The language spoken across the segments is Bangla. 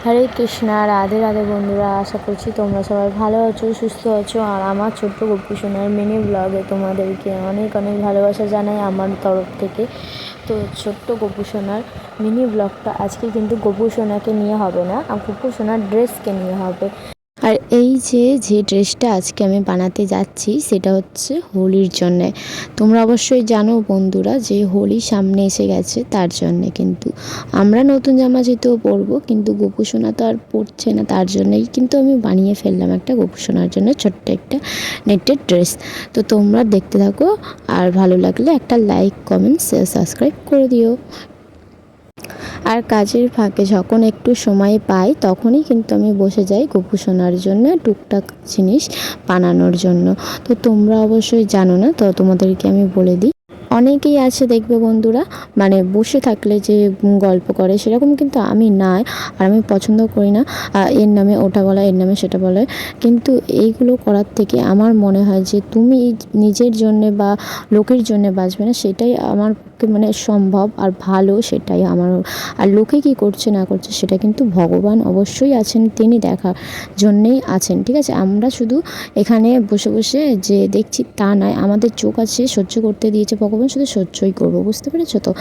হরে কৃষ্ণা, রাধে রাধে বন্ধুরা। আশা করছি তোমরা সবাই ভালো আছো, সুস্থ আছো। আর আমার ছোট্ট গোপু সোনার মিনি ব্লগে তোমাদেরকে অনেক অনেক ভালোবাসা জানাই আমার তরফ থেকে। তো ছোট্ট গোপু সোনার মিনি ব্লগটা আজকে কিন্তু গোপু সোনাকে নিয়ে হবে না, আর গোপু সোনার ড্রেসকে নিয়ে হবে। আর এই যে ড্রেসটা আজকে আমি বানাতে যাচ্ছি সেটা হচ্ছে হোলির জন্যে। তোমরা অবশ্যই জানো বন্ধুরা যে হোলি সামনে এসে গেছে, তার জন্যে কিন্তু আমরা নতুন জামা যেহেতু পরবো, কিন্তু গোপু সোনা তো আর পরছে না, তার জন্যই কিন্তু আমি বানিয়ে ফেললাম একটা গোপু সোনার জন্য ছোট্ট একটা নেটের ড্রেস। তো তোমরা দেখতে থাকো, আর ভালো লাগলে একটা লাইক, কমেন্ট, শেয়ার, সাবস্ক্রাইব করে দিও। আর কাজের ফাঁকে যখন একটু সময় পাই তখনই কিন্তু আমি বসে যাই গোপু সোনার জন্য টুকটাক জিনিস বানানোর জন্য। তো তোমরা অবশ্যই জানো না, তো তোমাদেরকে আমি বলে দিই। অনেকেই আছে দেখবে বন্ধুরা, মানে বসে থাকলে যে গল্প করে, সেরকম কিন্তু আমি নাই। আর আমি পছন্দ করি না এর নামে ওটা বলা, এর নামে সেটা বলে। কিন্তু এইগুলো করার থেকে আমার মনে হয় যে তুমি নিজের জন্যে বা লোকের জন্যে বাঁচবে না, সেটাই আমার পক্ষে মানে সম্ভব আর ভালো, সেটাই আমার। আর লোকে কি করছে না করছে সেটা কিন্তু ভগবান অবশ্যই আছেন, তিনি দেখার জন্যেই আছেন, ঠিক আছে। আমরা শুধু এখানে বসে বসে যে দেখছি তা নয়, আমাদের চোখ আছে, সহ্য করতে দিয়েছে ভগবান, শুধু সহ্যই করবো, বুঝতে পেরেছো তো।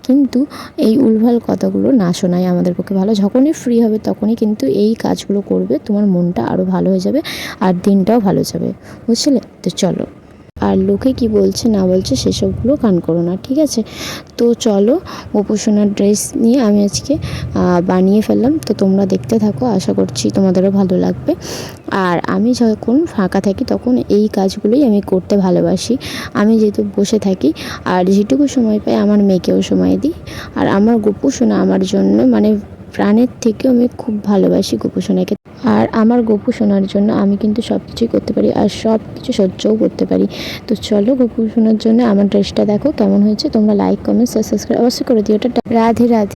কিন্তু এই উলভাল কথাগুলো না শোনাই আমাদের পক্ষে ভালো। যখনই ফ্রি হবে তখনই কিন্তু এই কাজগুলো করবে, তোমার মনটা আরও ভালো হয়ে যাবে আর দিনটাও ভালো যাবে, বুঝলে তো। চলো, আর লোকে কি বলছে না বলছে সেসবগুলো কান করো না, ঠিক আছে। তো চলো, গোপু সোনার ড্রেস নিয়ে আমি আজকে বানিয়ে ফেললাম। তো তোমরা দেখতে থাকো, আশা করছি তোমাদেরও ভালো লাগবে। আর আমি যখন ফাঁকা থাকি তখন এই কাজগুলোই আমি করতে ভালোবাসি। আমি যেহেতু বসে থাকি, আর যেটুকু সময় পাই আমার মেয়েকেও সময় দিই। আর আমার গোপু সোনা আমার জন্য মানে প্রাণের থেকেও আমি খুব ভালোবাসি গোপু সোনাকে। আর আমার গোপু সোনার জন্য আমি কিন্তু সব কিছুই করতে পারি, আর সব কিছু সহ্যও করতে পারি। তো চলো, গোপু সোনার জন্য আমার ড্রেসটা দেখো কেমন হয়েছে। তোমরা লাইক, কমেন্ট, সাবস্ক্রাইব অবশ্যই করে দিও। ওটা রাধে রাধে।